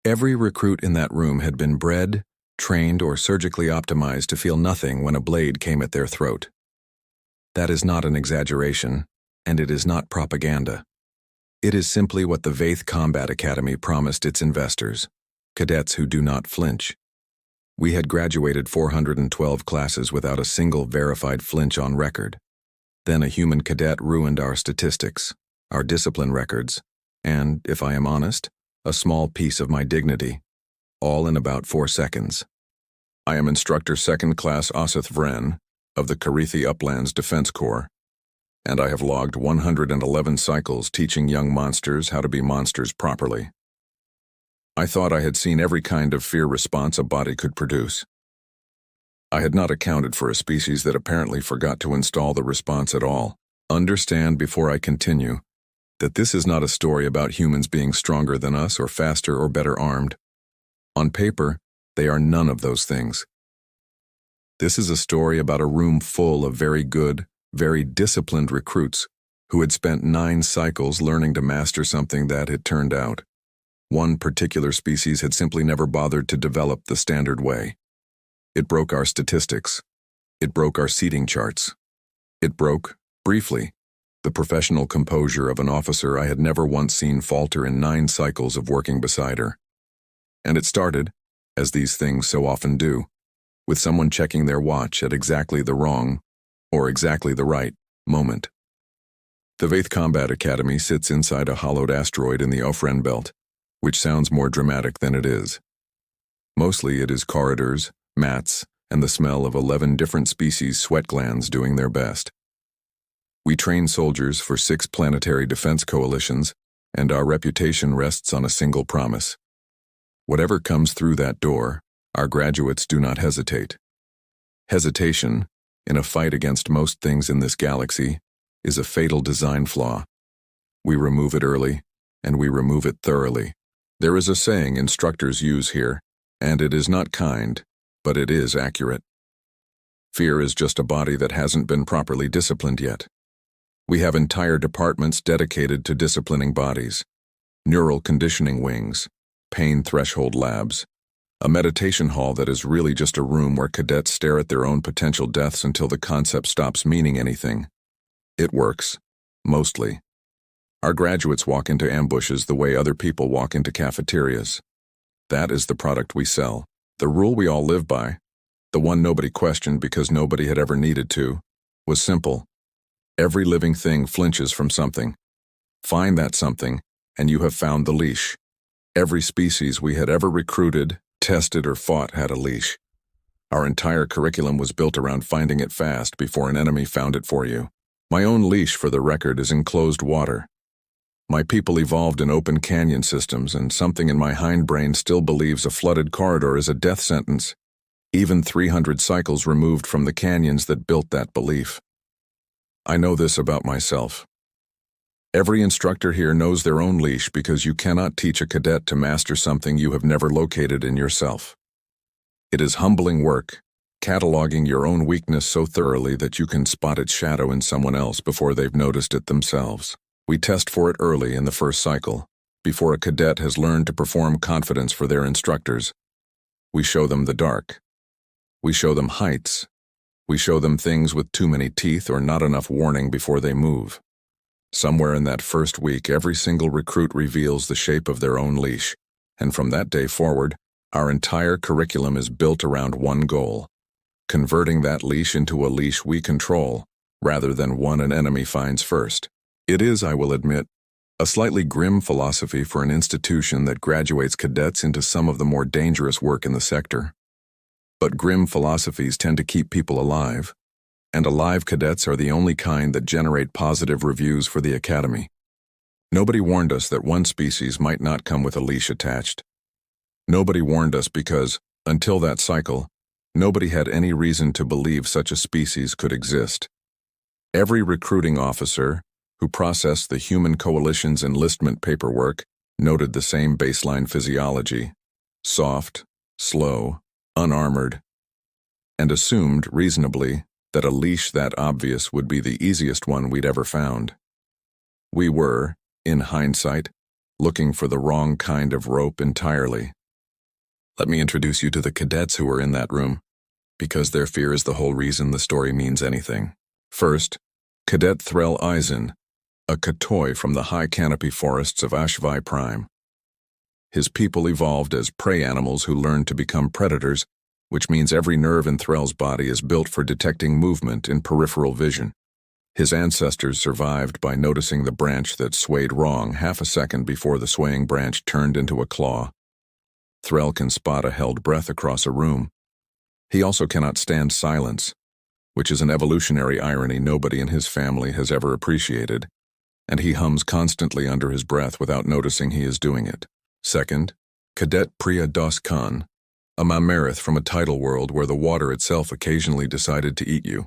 Every recruit in that room had been bred, trained, or surgically optimized to feel nothing when a blade came at their throat. That is not an exaggeration, and it is not propaganda. It is simply what the Veyth Combat Academy promised its investors, cadets who do not flinch. We had graduated 412 classes without a single verified flinch on record. Then a human cadet ruined our statistics, our discipline records, and, if I am honest, a small piece of my dignity, all in about 4 seconds. I am Instructor 2nd Class Osith Vren of the Carethi Uplands Defense Corps, and I have logged 111 cycles teaching young monsters how to be monsters properly. I thought I had seen every kind of fear response a body could produce. I had not accounted for a species that apparently forgot to install the response at all. Understand before I continue that this is not a story about humans being stronger than us or faster or better armed. On paper, they are none of those things. This is a story about a room full of very good, very disciplined recruits who had spent 9 cycles learning to master something that, it turned out, one particular species had simply never bothered to develop the standard way. It broke our statistics. It broke our seating charts. It broke, briefly, the professional composure of an officer I had never once seen falter in 9 cycles of working beside her. And it started, as these things so often do, with someone checking their watch at exactly the wrong, or exactly the right, moment. The Veyth Combat Academy sits inside a hollowed asteroid in the Ofren belt, which sounds more dramatic than it is. Mostly it is corridors, mats, and the smell of 11 different species' sweat glands doing their best. We train soldiers for 6 planetary defense coalitions, and our reputation rests on a single promise. Whatever comes through that door, our graduates do not hesitate. Hesitation, in a fight against most things in this galaxy, is a fatal design flaw. We remove it early, and we remove it thoroughly. There is a saying instructors use here, and it is not kind, but it is accurate. Fear is just a body that hasn't been properly disciplined yet. We have entire departments dedicated to disciplining bodies, neural conditioning wings, pain threshold labs, a meditation hall that is really just a room where cadets stare at their own potential deaths until the concept stops meaning anything. It works, mostly. Our graduates walk into ambushes the way other people walk into cafeterias. That is the product we sell. The rule we all live by, the one nobody questioned because nobody had ever needed to, was simple. Every living thing flinches from something. Find that something, and you have found the leash. Every species we had ever recruited, tested, or fought had a leash. Our entire curriculum was built around finding it fast before an enemy found it for you. My own leash, for the record, is enclosed water. My people evolved in open canyon systems, and something in my hindbrain still believes a flooded corridor is a death sentence, even 300 cycles removed from the canyons that built that belief. I know this about myself. Every instructor here knows their own leash because you cannot teach a cadet to master something you have never located in yourself. It is humbling work, cataloging your own weakness so thoroughly that you can spot its shadow in someone else before they've noticed it themselves. We test for it early in the first cycle, before a cadet has learned to perform confidence for their instructors. We show them the dark. We show them heights. We show them things with too many teeth or not enough warning before they move. Somewhere in that first week, every single recruit reveals the shape of their own leash, and from that day forward, our entire curriculum is built around one goal: converting that leash into a leash we control, rather than one an enemy finds first. It is, I will admit, a slightly grim philosophy for an institution that graduates cadets into some of the more dangerous work in the sector. But grim philosophies tend to keep people alive, and alive cadets are the only kind that generate positive reviews for the academy. Nobody warned us that one species might not come with a leash attached. Nobody warned us because, until that cycle, nobody had any reason to believe such a species could exist. Every recruiting officer who processed the human coalition's enlistment paperwork noted the same baseline physiology: soft, slow, unarmored, and assumed, reasonably, that a leash that obvious would be the easiest one we'd ever found. We were, in hindsight, looking for the wrong kind of rope entirely. Let me introduce you to the cadets who were in that room, because their fear is the whole reason the story means anything. First, Cadet Threll Eisen, a Katoi from the high canopy forests of HFY Prime. His people evolved as prey animals who learned to become predators, which means every nerve in Threll's body is built for detecting movement in peripheral vision. His ancestors survived by noticing the branch that swayed wrong half a second before the swaying branch turned into a claw. Threll can spot a held breath across a room. He also cannot stand silence, which is an evolutionary irony nobody in his family has ever appreciated, and he hums constantly under his breath without noticing he is doing it. Second, Cadet Priya Das Khan, a mammarith from a tidal world where the water itself occasionally decided to eat you.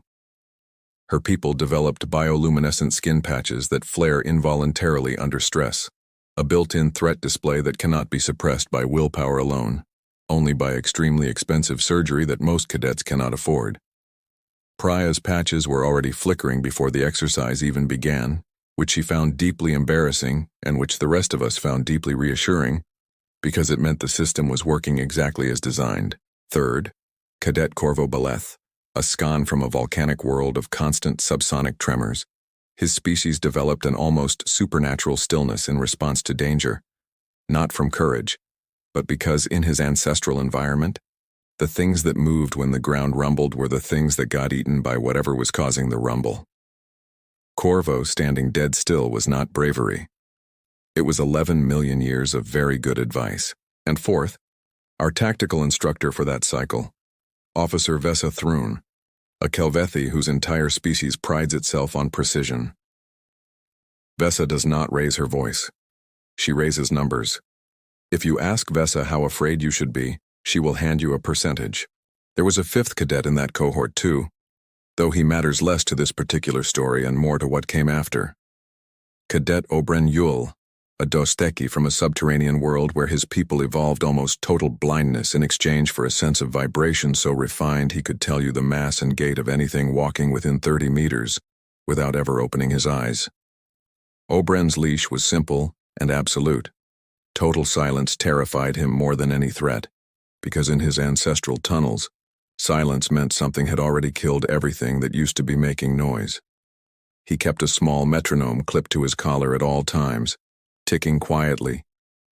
Her people developed bioluminescent skin patches that flare involuntarily under stress, a built-in threat display that cannot be suppressed by willpower alone, only by extremely expensive surgery that most cadets cannot afford. Priya's patches were already flickering before the exercise even began, which she found deeply embarrassing and which the rest of us found deeply reassuring, because it meant the system was working exactly as designed. Third, Cadet Corvo Beleth, a scan from a volcanic world of constant subsonic tremors. His species developed an almost supernatural stillness in response to danger, not from courage, but because in his ancestral environment, the things that moved when the ground rumbled were the things that got eaten by whatever was causing the rumble. Corvo standing dead still was not bravery. It was 11 million years of very good advice. And fourth, our tactical instructor for that cycle, Officer Veyth Thrun, a Kelvethi whose entire species prides itself on precision. Veyth does not raise her voice. She raises numbers. If you ask Veyth how afraid you should be, she will hand you a percentage. There was a fifth cadet in that cohort too, though he matters less to this particular story and more to what came after. Cadet Obren Yul, a Dosteki from a subterranean world where his people evolved almost total blindness in exchange for a sense of vibration so refined he could tell you the mass and gait of anything walking within 30 meters without ever opening his eyes. Obren's leash was simple and absolute. Total silence terrified him more than any threat, because in his ancestral tunnels, silence meant something had already killed everything that used to be making noise. He kept a small metronome clipped to his collar at all times, ticking quietly,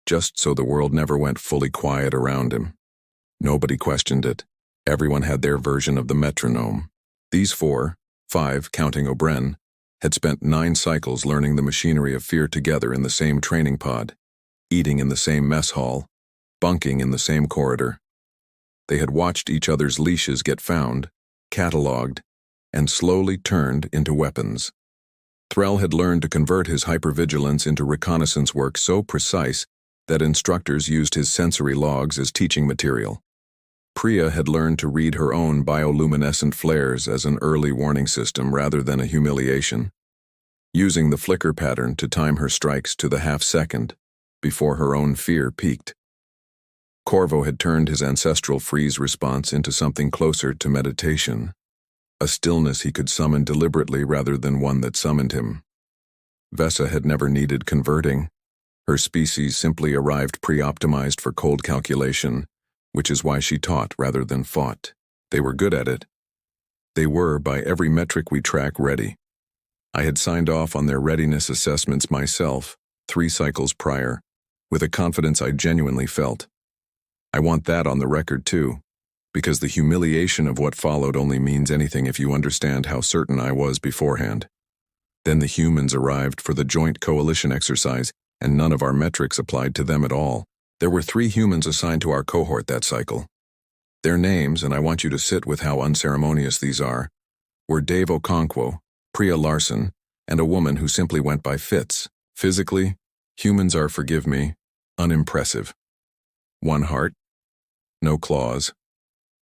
just so the world never went fully quiet around him. Nobody questioned it. Everyone had their version of the metronome. These 5, counting Obren, had spent 9 cycles learning the machinery of fear together in the same training pod, eating in the same mess hall, bunking in the same corridor. They had watched each other's leashes get found, catalogued, and slowly turned into weapons. Threll had learned to convert his hypervigilance into reconnaissance work so precise that instructors used his sensory logs as teaching material. Priya had learned to read her own bioluminescent flares as an early warning system rather than a humiliation, using the flicker pattern to time her strikes to the half-second before her own fear peaked. Corvo had turned his ancestral freeze response into something closer to meditation, a stillness he could summon deliberately rather than one that summoned him. Veyth had never needed converting. Her species simply arrived pre-optimized for cold calculation, which is why she taught rather than fought. They were good at it. They were, by every metric we track, ready. I had signed off on their readiness assessments myself, 3 cycles prior, with a confidence I genuinely felt. I want that on the record too, because the humiliation of what followed only means anything if you understand how certain I was beforehand. Then the humans arrived for the joint coalition exercise, and none of our metrics applied to them at all. There were 3 humans assigned to our cohort that cycle. Their names, and I want you to sit with how unceremonious these are, were Dave Okonkwo, Priya Larson, and a woman who simply went by Fitz. Physically, humans are, forgive me, unimpressive. 1 heart, no claws,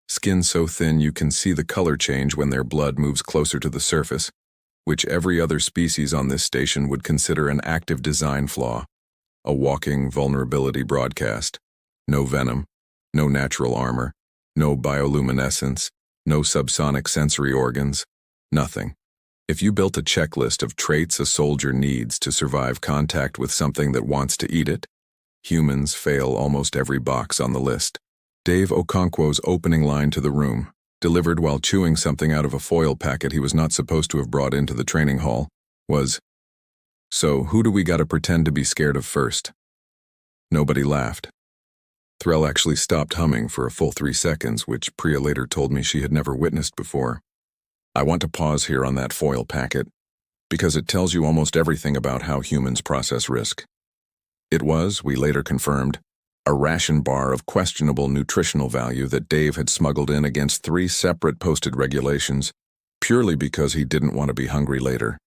skin so thin you can see the color change when their blood moves closer to the surface, which every other species on this station would consider an active design flaw, a walking vulnerability broadcast. No venom, no natural armor, no bioluminescence, no subsonic sensory organs, nothing. If you built a checklist of traits a soldier needs to survive contact with something that wants to eat it, humans fail almost every box on the list. Dave Okonkwo's opening line to the room, delivered while chewing something out of a foil packet he was not supposed to have brought into the training hall, was, "So, who do we gotta pretend to be scared of first?" Nobody laughed. Threll actually stopped humming for a full 3 seconds, which Priya later told me she had never witnessed before. I want to pause here on that foil packet, because it tells you almost everything about how humans process risk. It was, we later confirmed, a ration bar of questionable nutritional value that Dave had smuggled in against 3 separate posted regulations, purely because he didn't want to be hungry later.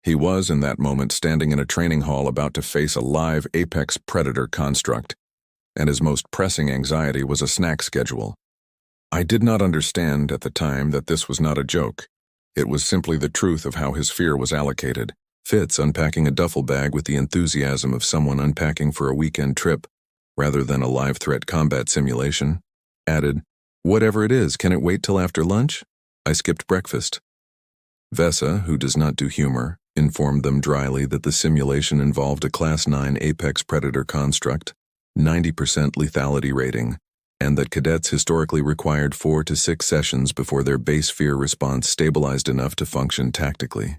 He was, in that moment, standing in a training hall about to face a live apex predator construct, and his most pressing anxiety was a snack schedule. I did not understand at the time that this was not a joke. It was simply the truth of how his fear was allocated. Fitz, unpacking a duffel bag with the enthusiasm of someone unpacking for a weekend trip, rather than a live threat combat simulation, added, "Whatever it is, can it wait till after lunch? I skipped breakfast." Vessa, who does not do humor, informed them dryly that the simulation involved a Class 9 apex predator construct, 90% lethality rating, and that cadets historically required 4 to 6 sessions before their base fear response stabilized enough to function tactically.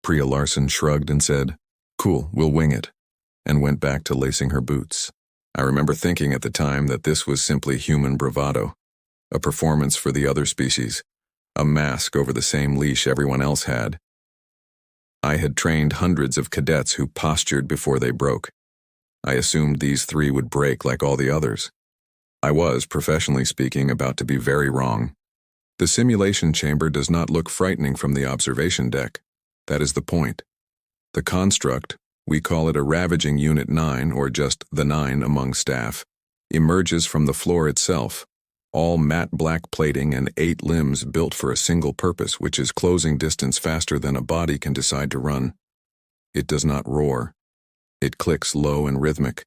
Priya Larson shrugged and said, "Cool, we'll wing it," and went back to lacing her boots. I remember thinking at the time that this was simply human bravado, a performance for the other species, a mask over the same leash everyone else had. I had trained hundreds of cadets who postured before they broke. I assumed these 3 would break like all the others. I was, professionally speaking, about to be very wrong. The simulation chamber does not look frightening from the observation deck. That is the point. The construct, we call it a ravaging Unit 9 or just the 9 among staff, emerges from the floor itself, all matte black plating and 8 limbs built for a single purpose, which is closing distance faster than a body can decide to run. It does not roar. It clicks low and rhythmic,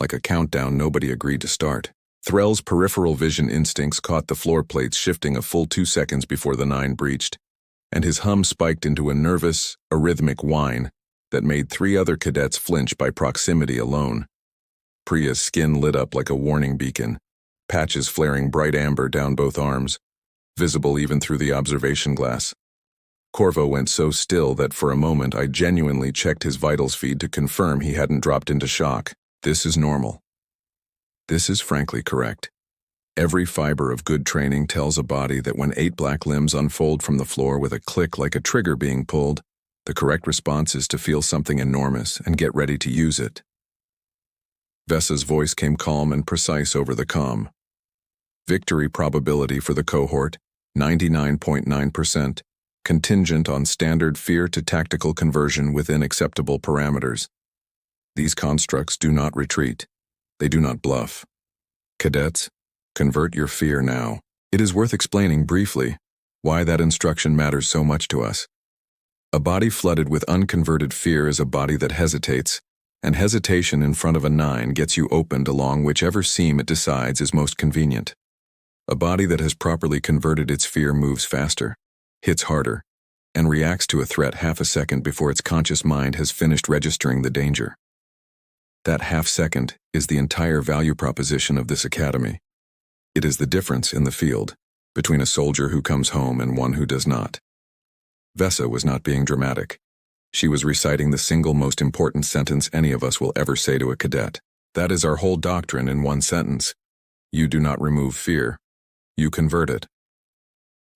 like a countdown nobody agreed to start. Threll's peripheral vision instincts caught the floor plates shifting a full 2 seconds before the 9 breached, and his hum spiked into a nervous, arrhythmic whine that made 3 other cadets flinch by proximity alone. Priya's skin lit up like a warning beacon, patches flaring bright amber down both arms, visible even through the observation glass. Corvo went so still that for a moment I genuinely checked his vitals feed to confirm he hadn't dropped into shock. This is normal. This is frankly correct. Every fiber of good training tells a body that when 8 black limbs unfold from the floor with a click like a trigger being pulled, the correct response is to feel something enormous and get ready to use it. Vessa's voice came calm and precise over the comm. Victory probability for the cohort, 99.9%, contingent on standard fear to tactical conversion within acceptable parameters. These constructs do not retreat. They do not bluff. Cadets, convert your fear now. It is worth explaining briefly why that instruction matters so much to us. A body flooded with unconverted fear is a body that hesitates, and hesitation in front of a 9 gets you opened along whichever seam it decides is most convenient. A body that has properly converted its fear moves faster, hits harder, and reacts to a threat half a second before its conscious mind has finished registering the danger. That half second is the entire value proposition of this academy. It is the difference in the field between a soldier who comes home and one who does not. Vessa was not being dramatic. She was reciting the single most important sentence any of us will ever say to a cadet. That is our whole doctrine in one sentence. You do not remove fear. You convert it.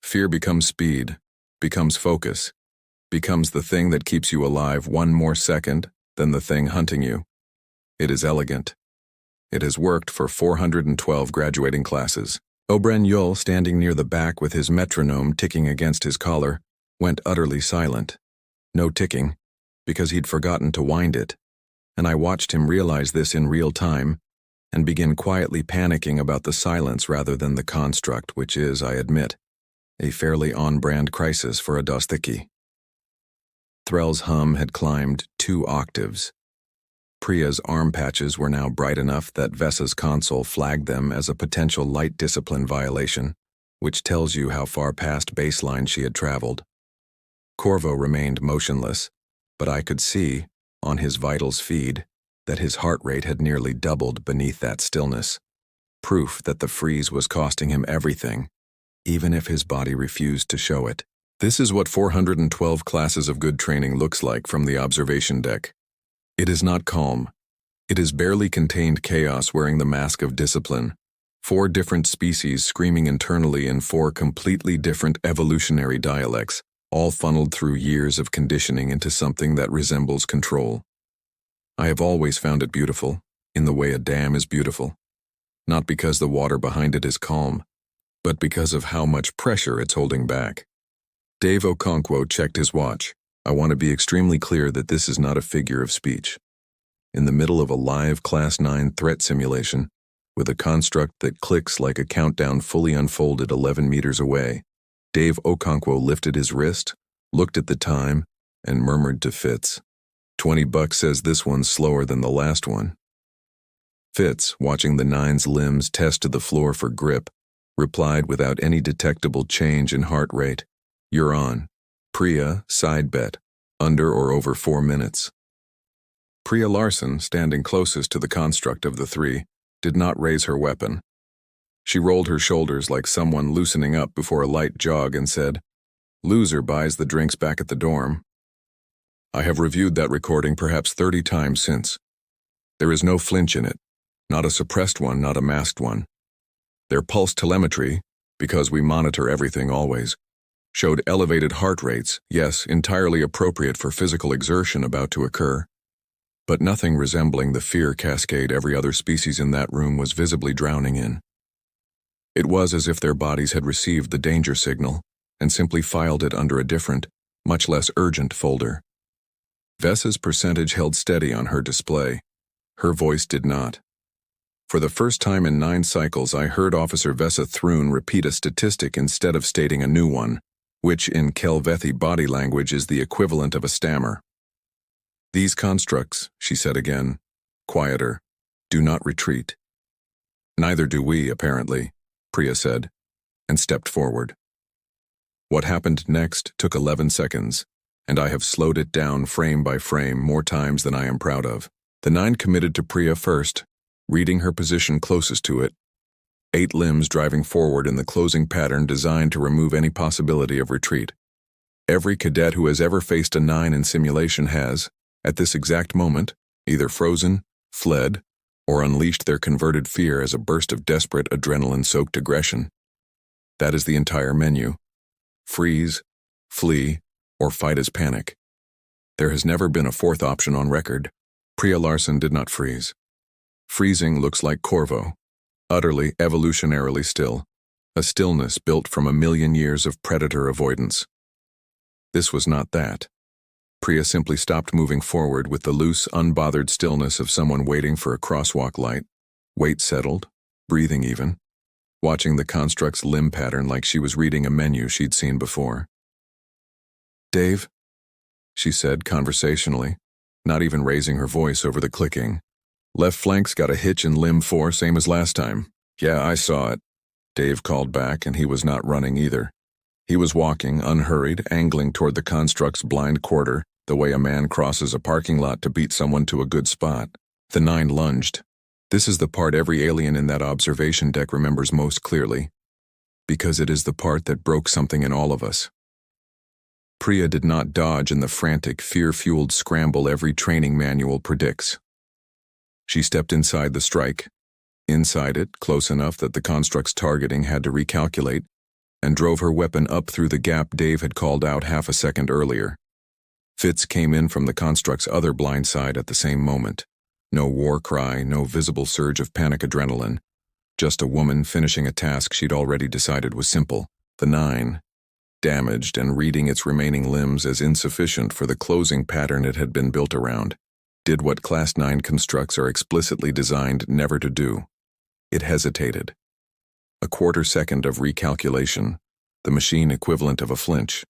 Fear becomes speed, becomes focus, becomes the thing that keeps you alive 1 more second than the thing hunting you. It is elegant. It has worked for 412 graduating classes. Obren Yul, standing near the back with his metronome ticking against his collar, went utterly silent. No ticking, because he'd forgotten to wind it, and I watched him realize this in real time and begin quietly panicking about the silence rather than the construct, which is, I admit, a fairly on-brand crisis for a Dostiki. Threll's hum had climbed 2 octaves. Priya's arm patches were now bright enough that Vessa's console flagged them as a potential light discipline violation, which tells you how far past baseline she had traveled. Corvo remained motionless, but I could see, on his vitals feed, that his heart rate had nearly doubled beneath that stillness. Proof that the freeze was costing him everything, even if his body refused to show it. This is what 412 classes of good training looks like from the observation deck. It is not calm. It is barely contained chaos wearing the mask of discipline. 4 different species screaming internally in 4 completely different evolutionary dialects, all funneled through years of conditioning into something that resembles control. I have always found it beautiful, in the way a dam is beautiful. Not because the water behind it is calm, but because of how much pressure it's holding back. Dave Okonkwo checked his watch. I want to be extremely clear that this is not a figure of speech. In the middle of a live Class 9 threat simulation, with a construct that clicks like a countdown fully unfolded 11 meters away, Dave Okonkwo lifted his wrist, looked at the time, and murmured to Fitz, $20 says this one's slower than the last one. Fitz, watching the 9's limbs test to the floor for grip, replied without any detectable change in heart rate, "You're on. Priya, side bet, under or over 4 minutes." Priya Larson, standing closest to the construct of the 3, did not raise her weapon. She rolled her shoulders like someone loosening up before a light jog and said, "Loser buys the drinks back at the dorm." I have reviewed that recording perhaps 30 times since. There is no flinch in it, not a suppressed one, not a masked one. Their pulse telemetry, because we monitor everything always, showed elevated heart rates, yes, entirely appropriate for physical exertion about to occur, but nothing resembling the fear cascade every other species in that room was visibly drowning in. It was as if their bodies had received the danger signal and simply filed it under a different, much less urgent folder. Vessa's percentage held steady on her display. Her voice did not. For the first time in 9 cycles, I heard Officer Vessa Thrun repeat a statistic instead of stating a new one, which in Kelvethi body language is the equivalent of a stammer. "These constructs," she said again, quieter, "do not retreat." "Neither do we, apparently," Priya said, and stepped forward. What happened next took 11 seconds, and I have slowed it down frame by frame more times than I am proud of. The 9 committed to Priya first, reading her position closest to it, 8 limbs driving forward in the closing pattern designed to remove any possibility of retreat. Every cadet who has ever faced a 9 in simulation has, at this exact moment, either frozen, fled, or unleashed their converted fear as a burst of desperate adrenaline-soaked aggression. That is the entire menu. Freeze, flee, or fight as panic. There has never been a 4th option on record. Priya Larson did not freeze. Freezing looks like Corvo, utterly evolutionarily still, a stillness built from a million years of predator avoidance. This was not that. Priya simply stopped moving forward with the loose, unbothered stillness of someone waiting for a crosswalk light, weight settled, breathing even, watching the construct's limb pattern like she was reading a menu she'd seen before. "Dave," she said conversationally, not even raising her voice over the clicking. "Left flank's got a hitch in limb 4, same as last time." "Yeah, I saw it," Dave called back, and he was not running either. He was walking, unhurried, angling toward the construct's blind quarter, the way a man crosses a parking lot to beat someone to a good spot. The 9 lunged. This is the part every alien in that observation deck remembers most clearly, because it is the part that broke something in all of us. Priya did not dodge in the frantic, fear-fueled scramble every training manual predicts. She stepped inside the strike, inside it, close enough that the construct's targeting had to recalculate, and drove her weapon up through the gap Dave had called out half a second earlier. Fitz came in from the construct's other blind side at the same moment. No war cry, no visible surge of panic adrenaline. Just a woman finishing a task she'd already decided was simple. The 9, damaged and reading its remaining limbs as insufficient for the closing pattern it had been built around, did what Class 9 constructs are explicitly designed never to do. It hesitated. A quarter second of recalculation, the machine equivalent of a flinch.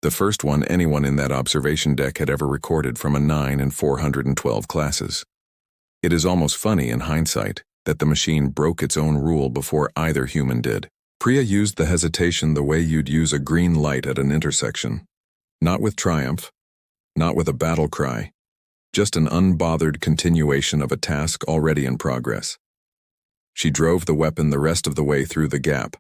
The first one anyone in that observation deck had ever recorded from a 9 in 412 classes. It is almost funny in hindsight that the machine broke its own rule before either human did. Priya used the hesitation the way you'd use a green light at an intersection. Not with triumph, not with a battle cry, just an unbothered continuation of a task already in progress. She drove the weapon the rest of the way through the gap,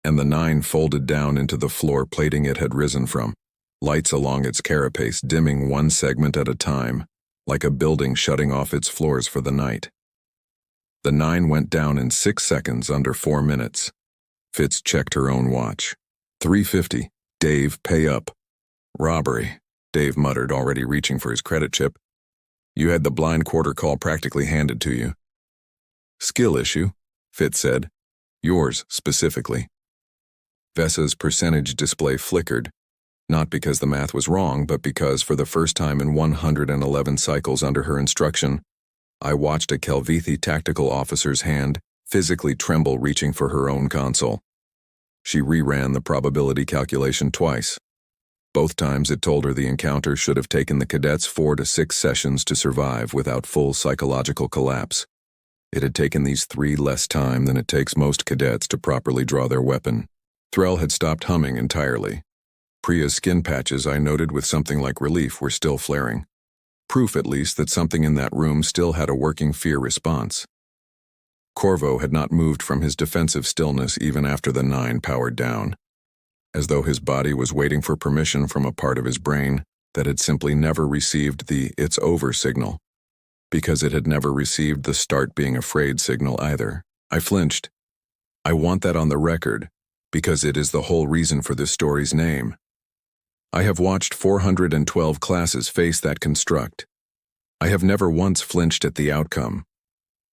and the 9 folded down into the floor plating it had risen from, lights along its carapace dimming one segment at a time, like a building shutting off its floors for the night. The 9 went down in 6 seconds, under 4 minutes. Fitz checked her own watch. 3:50. Dave, pay up. Robbery, Dave muttered, already reaching for his credit chip. You had the blind quarter call practically handed to you. Skill issue, Fitz said. Yours, specifically. Vessa's percentage display flickered, not because the math was wrong, but because for the first time in 111 cycles under her instruction, I watched a Kelvithi tactical officer's hand physically tremble reaching for her own console. She reran the probability calculation twice. Both times it told her the encounter should have taken the cadets 4 to 6 sessions to survive without full psychological collapse. It had taken these 3 less time than it takes most cadets to properly draw their weapon. Threll had stopped humming entirely. Priya's skin patches, I noted with something like relief, were still flaring. Proof, at least, that something in that room still had a working fear response. Corvo had not moved from his defensive stillness even after the 9 powered down, as though his body was waiting for permission from a part of his brain that had simply never received the "it's over" signal, because it had never received the "start being afraid" signal either. I flinched. I want that on the record, because it is the whole reason for this story's name. I have watched 412 classes face that construct. I have never once flinched at the outcome.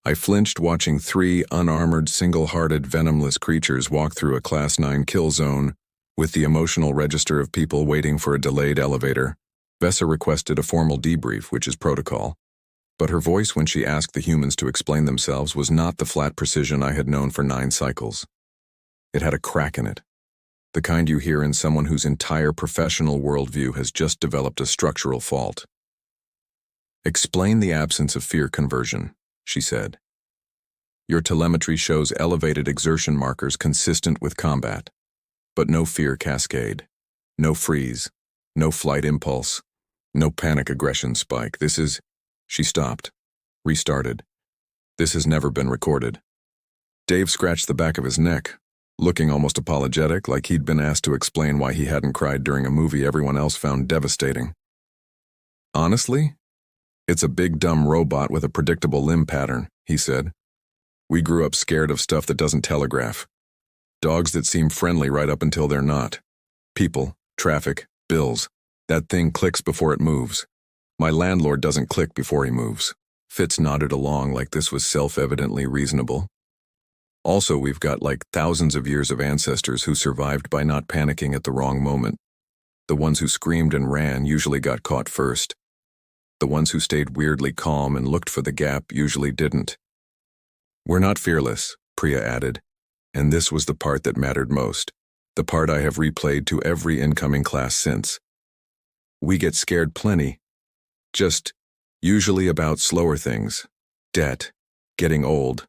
I flinched watching 3 unarmored, single-hearted, venomless creatures walk through a Class 9 kill zone with the emotional register of people waiting for a delayed elevator. Vessa requested a formal debrief, which is protocol. But her voice when she asked the humans to explain themselves was not the flat precision I had known for 9 cycles. It had a crack in it. The kind you hear in someone whose entire professional worldview has just developed a structural fault. Explain the absence of fear conversion, she said. Your telemetry shows elevated exertion markers consistent with combat, but no fear cascade, no freeze, no flight impulse, no panic aggression spike. She stopped, restarted. This has never been recorded. Dave scratched the back of his neck, looking almost apologetic, like he'd been asked to explain why he hadn't cried during a movie everyone else found devastating. Honestly, it's a big dumb robot with a predictable limb pattern, he said. We grew up scared of stuff that doesn't telegraph. Dogs that seem friendly right up until they're not. People, traffic, bills. That thing clicks before it moves. My landlord doesn't click before he moves. Fitz nodded along like this was self-evidently reasonable. Also, we've got like thousands of years of ancestors who survived by not panicking at the wrong moment. The ones who screamed and ran usually got caught first. The ones who stayed weirdly calm and looked for the gap usually didn't. We're not fearless, Priya added, and this was the part that mattered most, the part I have replayed to every incoming class since. We get scared plenty, just usually about slower things, debt, getting old,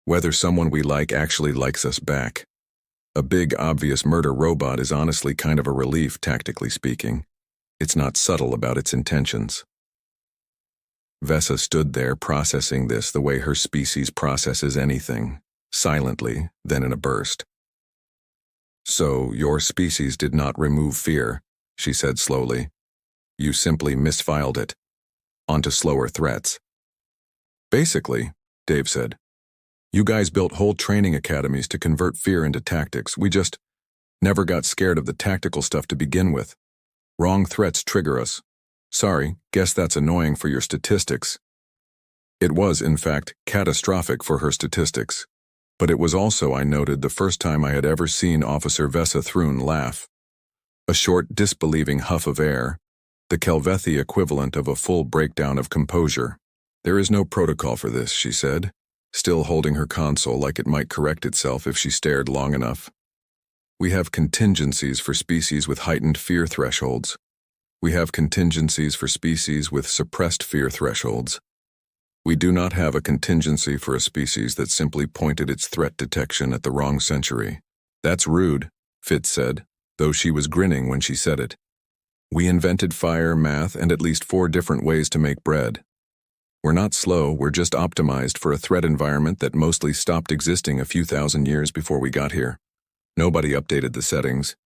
whether someone we like actually likes us back. A big, obvious murder robot is honestly kind of a relief, tactically speaking. It's not subtle about its intentions. Vessa stood there processing this the way her species processes anything, silently, then in a burst. So, your species did not remove fear, she said slowly. You simply misfiled it. Onto slower threats. Basically, Dave said. You guys built whole training academies to convert fear into tactics. We just never got scared of the tactical stuff to begin with. Wrong threats trigger us. Sorry, guess that's annoying for your statistics. It was, in fact, catastrophic for her statistics. But it was also, I noted, the first time I had ever seen Officer Vessa Thrun laugh. A short, disbelieving huff of air, the Kelvithi equivalent of a full breakdown of composure. There is no protocol for this, she said, still holding her console like it might correct itself if she stared long enough. We have contingencies for species with heightened fear thresholds. We have contingencies for species with suppressed fear thresholds. We do not have a contingency for a species that simply pointed its threat detection at the wrong century. That's rude, Fitz said, though she was grinning when she said it. We invented fire, math, and at least 4 different ways to make bread. We're not slow, we're just optimized for a threat environment that mostly stopped existing a few thousand years before we got here. Nobody updated the settings.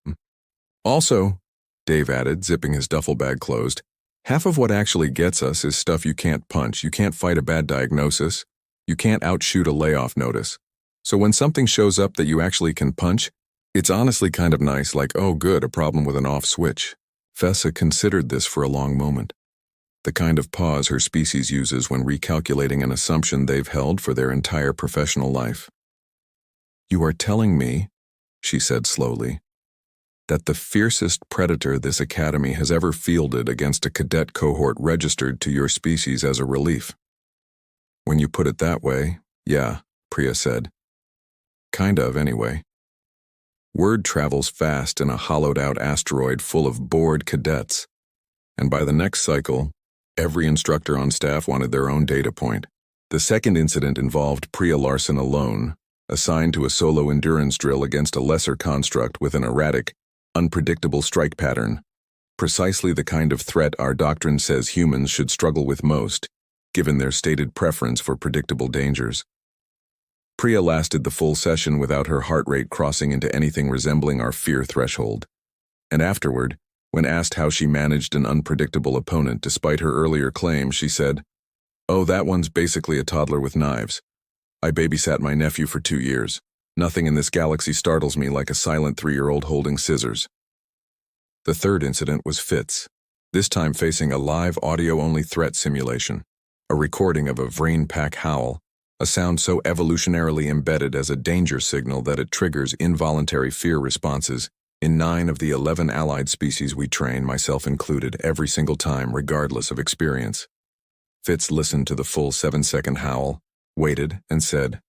Also, Dave added, zipping his duffel bag closed, half of what actually gets us is stuff you can't punch, you can't fight a bad diagnosis, you can't outshoot a layoff notice. So when something shows up that you actually can punch, it's honestly kind of nice, like, oh good, a problem with an off switch. Fessa considered this for a long moment. The kind of pause her species uses when recalculating an assumption they've held for their entire professional life. You are telling me, she said slowly, that the fiercest predator this academy has ever fielded against a cadet cohort registered to your species as a relief. When you put it that way, yeah, Priya said. Kind of, anyway. Word travels fast in a hollowed-out asteroid full of bored cadets, and by the next cycle, every instructor on staff wanted their own data point. The second incident involved Priya Larson alone, assigned to a solo endurance drill against a lesser construct with an erratic, unpredictable strike pattern, precisely the kind of threat our doctrine says humans should struggle with most, given their stated preference for predictable dangers. Priya lasted the full session without her heart rate crossing into anything resembling our fear threshold. And afterward, when asked how she managed an unpredictable opponent despite her earlier claims, she said, "Oh, that one's basically a toddler with knives. I babysat my nephew for 2 years. Nothing in this galaxy startles me like a silent 3-year-old holding scissors." The third incident was Fitz, this time facing a live audio-only threat simulation, a recording of a brain pack howl, a sound so evolutionarily embedded as a danger signal that it triggers involuntary fear responses in 9 of the 11 allied species we train, myself included, every single time, regardless of experience. Fitz listened to the full 7-second howl, waited, and said,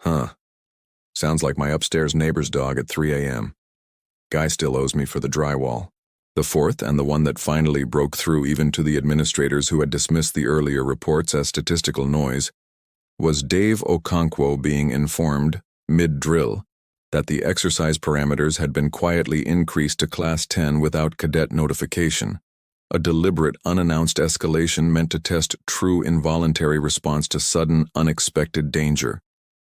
"Huh. Sounds like my upstairs neighbor's dog at 3 a.m. Guy still owes me for the drywall." The fourth, and the one that finally broke through even to the administrators who had dismissed the earlier reports as statistical noise, was Dave Okonkwo being informed, mid-drill, that the exercise parameters had been quietly increased to Class 10 without cadet notification, a deliberate, unannounced escalation meant to test true involuntary response to sudden, unexpected danger,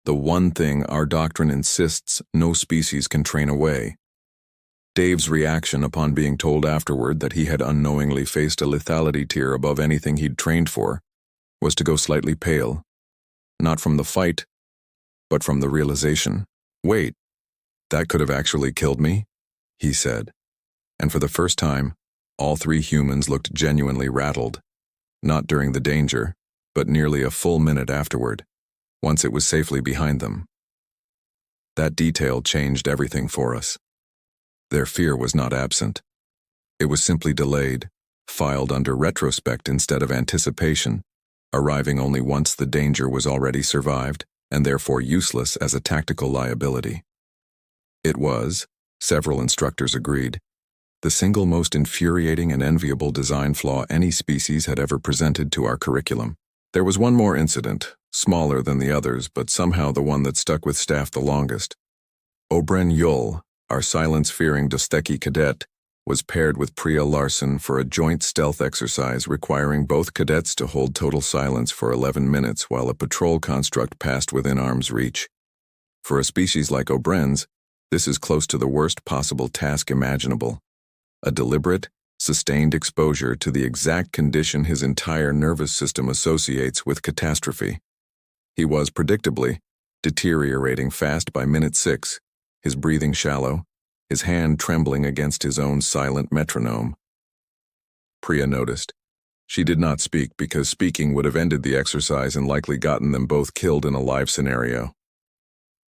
the one thing our doctrine insists no species can train away. Dave's reaction upon being told afterward that he had unknowingly faced a lethality tier above anything he'd trained for was to go slightly pale. Not from the fight, but from the realization. "Wait, that could have actually killed me?" he said. And for the first time, all 3 humans looked genuinely rattled, not during the danger, but nearly a full minute afterward, once it was safely behind them. That detail changed everything for us. Their fear was not absent. It was simply delayed, filed under retrospect instead of anticipation, arriving only once the danger was already survived, and therefore useless as a tactical liability. It was, several instructors agreed, the single most infuriating and enviable design flaw any species had ever presented to our curriculum. There was one more incident, smaller than the others, but somehow the one that stuck with staff the longest. Obren Yul, our silence-fearing Dosteki cadet, was paired with Priya Larson for a joint stealth exercise requiring both cadets to hold total silence for 11 minutes while a patrol construct passed within arm's reach. For a species like Obren's, this is close to the worst possible task imaginable. A deliberate, sustained exposure to the exact condition his entire nervous system associates with catastrophe. He was, predictably, deteriorating fast by minute 6, his breathing shallow, his hand trembling against his own silent metronome. Priya noticed. She did not speak because speaking would have ended the exercise and likely gotten them both killed in a live scenario.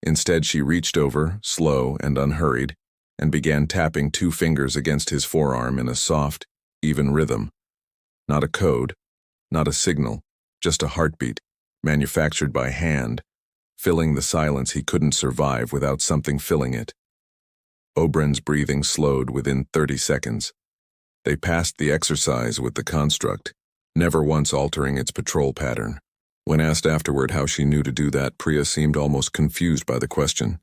Instead, she reached over, slow and unhurried, and began tapping 2 fingers against his forearm in a soft, even rhythm. Not a code, not a signal, just a heartbeat, manufactured by hand, filling the silence he couldn't survive without something filling it. Obren's breathing slowed within 30 seconds. They passed the exercise with the construct, never once altering its patrol pattern. When asked afterward how she knew to do that, Priya seemed almost confused by the question.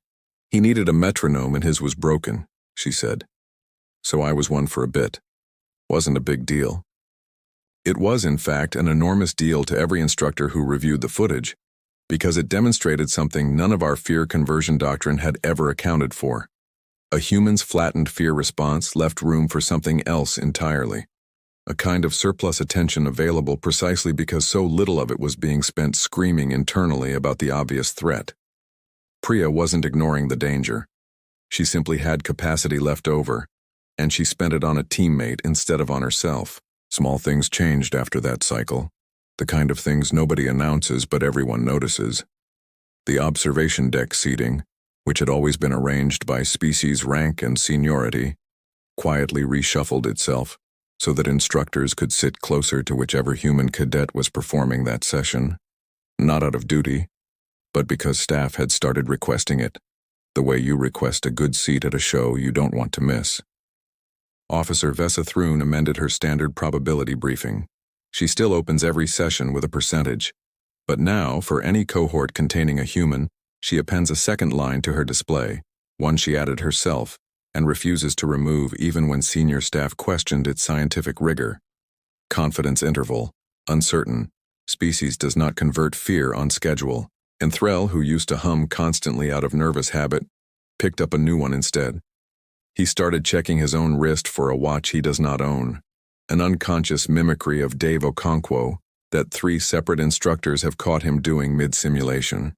"He needed a metronome and his was broken," she said. "So I was one for a bit." wasn't a big deal. It was, in fact, an enormous deal to every instructor who reviewed the footage, because it demonstrated something none of our fear conversion doctrine had ever accounted for. A human's flattened fear response left room for something else entirely. A kind of surplus attention available precisely because so little of it was being spent screaming internally about the obvious threat. Priya wasn't ignoring the danger. She simply had capacity left over, and she spent it on a teammate instead of on herself. Small things changed after that cycle, the kind of things nobody announces but everyone notices. The observation deck seating, which had always been arranged by species rank and seniority, quietly reshuffled itself so that instructors could sit closer to whichever human cadet was performing that session, not out of duty, but because staff had started requesting it, the way you request a good seat at a show you don't want to miss. Officer Veyth amended her standard probability briefing. She still opens every session with a percentage, but now, for any cohort containing a human, she appends a second line to her display, one she added herself, and refuses to remove even when senior staff questioned its scientific rigor. Confidence interval, uncertain, species does not convert fear on schedule, and Threll, who used to hum constantly out of nervous habit, picked up a new one instead. He started checking his own wrist for a watch he does not own, an unconscious mimicry of Dave Okonkwo that 3 separate instructors have caught him doing mid-simulation,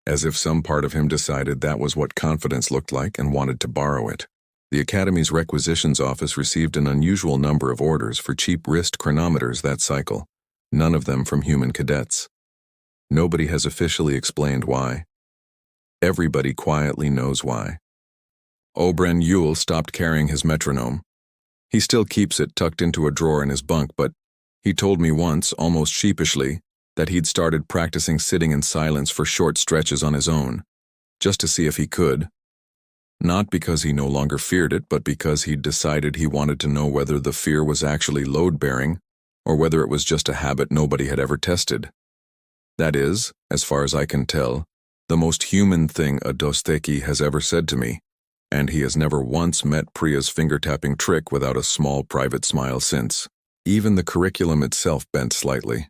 as if some part of him decided that was what confidence looked like and wanted to borrow it. The Academy's requisitions office received an unusual number of orders for cheap wrist chronometers that cycle, none of them from human cadets. Nobody has officially explained why. Everybody quietly knows why. Obren Yule stopped carrying his metronome. He still keeps it tucked into a drawer in his bunk, but he told me once, almost sheepishly, that he'd started practicing sitting in silence for short stretches on his own, just to see if he could. Not because he no longer feared it, but because he'd decided he wanted to know whether the fear was actually load-bearing, or whether it was just a habit nobody had ever tested. That is, as far as I can tell, the most human thing a Dosteki has ever said to me, and he has never once met Priya's finger-tapping trick without a small private smile since. Even the curriculum itself bent slightly.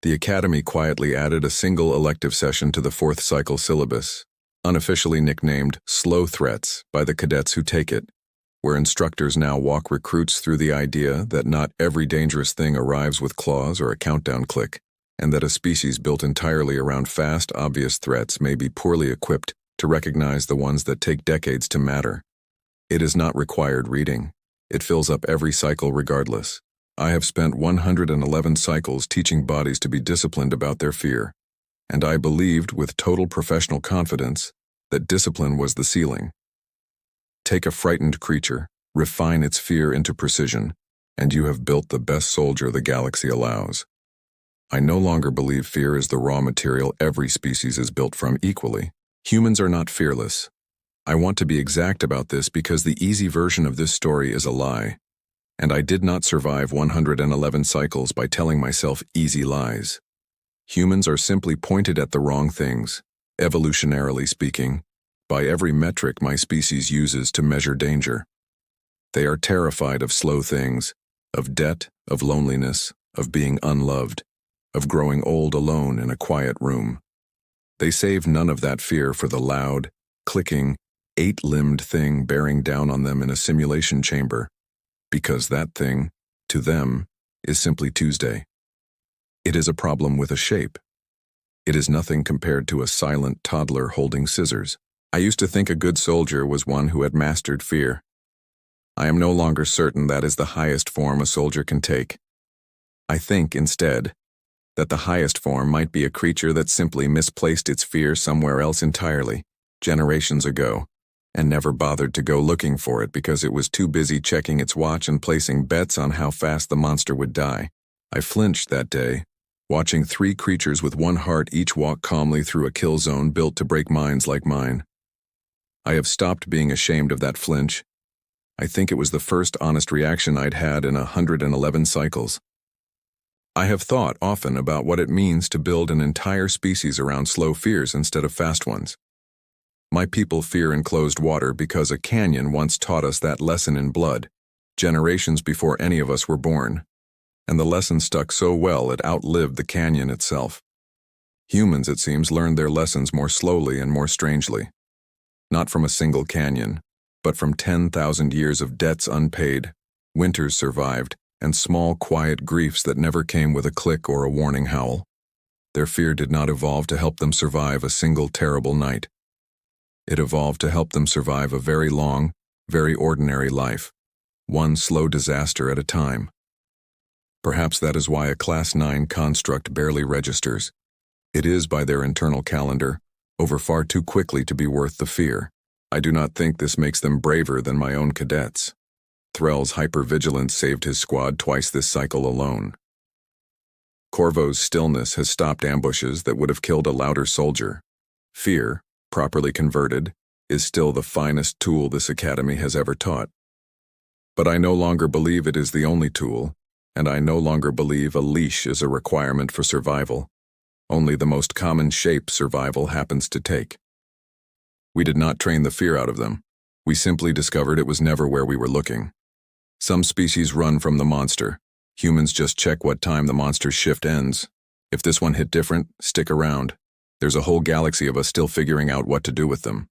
The Academy quietly added a single elective session to the 4th cycle syllabus, unofficially nicknamed Slow Threats by the cadets who take it, where instructors now walk recruits through the idea that not every dangerous thing arrives with claws or a countdown click, and that a species built entirely around fast, obvious threats may be poorly equipped to recognize the ones that take decades to matter. It is not required reading. It fills up every cycle regardless. I have spent 111 cycles teaching bodies to be disciplined about their fear, and I believed with total professional confidence that discipline was the ceiling. Take a frightened creature, refine its fear into precision, and you have built the best soldier the galaxy allows. I no longer believe fear is the raw material every species is built from equally. Humans are not fearless. I want to be exact about this because the easy version of this story is a lie, and I did not survive 111 cycles by telling myself easy lies. Humans are simply pointed at the wrong things, evolutionarily speaking, by every metric my species uses to measure danger. They are terrified of slow things, of debt, of loneliness, of being unloved, of growing old alone in a quiet room. They save none of that fear for the loud, clicking, 8-limbed thing bearing down on them in a simulation chamber, because that thing, to them, is simply Tuesday. It is a problem with a shape. It is nothing compared to a silent toddler holding scissors. I used to think a good soldier was one who had mastered fear. I am no longer certain that is the highest form a soldier can take. I think, instead, that the highest form might be a creature that simply misplaced its fear somewhere else entirely, generations ago, and never bothered to go looking for it because it was too busy checking its watch and placing bets on how fast the monster would die. I flinched that day, watching 3 creatures with one heart each walk calmly through a kill zone built to break minds like mine. I have stopped being ashamed of that flinch. I think it was the first honest reaction I'd had in 111 cycles. I have thought often about what it means to build an entire species around slow fears instead of fast ones. My people fear enclosed water because a canyon once taught us that lesson in blood. generations before any of us were born, and the lesson stuck so well it outlived the canyon itself. Humans, it seems, learned their lessons more slowly and more strangely. Not from a single canyon, but from 10,000 years of debts unpaid, winters survived, and small, quiet griefs that never came with a click or a warning howl. Their fear did not evolve to help them survive a single terrible night. It evolved to help them survive a very long, very ordinary life, one slow disaster at a time. Perhaps that is why a Class 9 construct barely registers. It is, by their internal calendar, over far too quickly to be worth the fear. I do not think this makes them braver than my own cadets. Threll's hypervigilance saved his squad twice this cycle alone. Corvo's stillness has stopped ambushes that would have killed a louder soldier. Fear, properly converted, is still the finest tool this academy has ever taught. But I no longer believe it is the only tool, and I no longer believe a leash is a requirement for survival. Only the most common shape survival happens to take. We did not train the fear out of them. We simply discovered it was never where we were looking. Some species run from the monster. Humans just check what time the monster's shift ends. If this one hit different, stick around. There's a whole galaxy of us still figuring out what to do with them.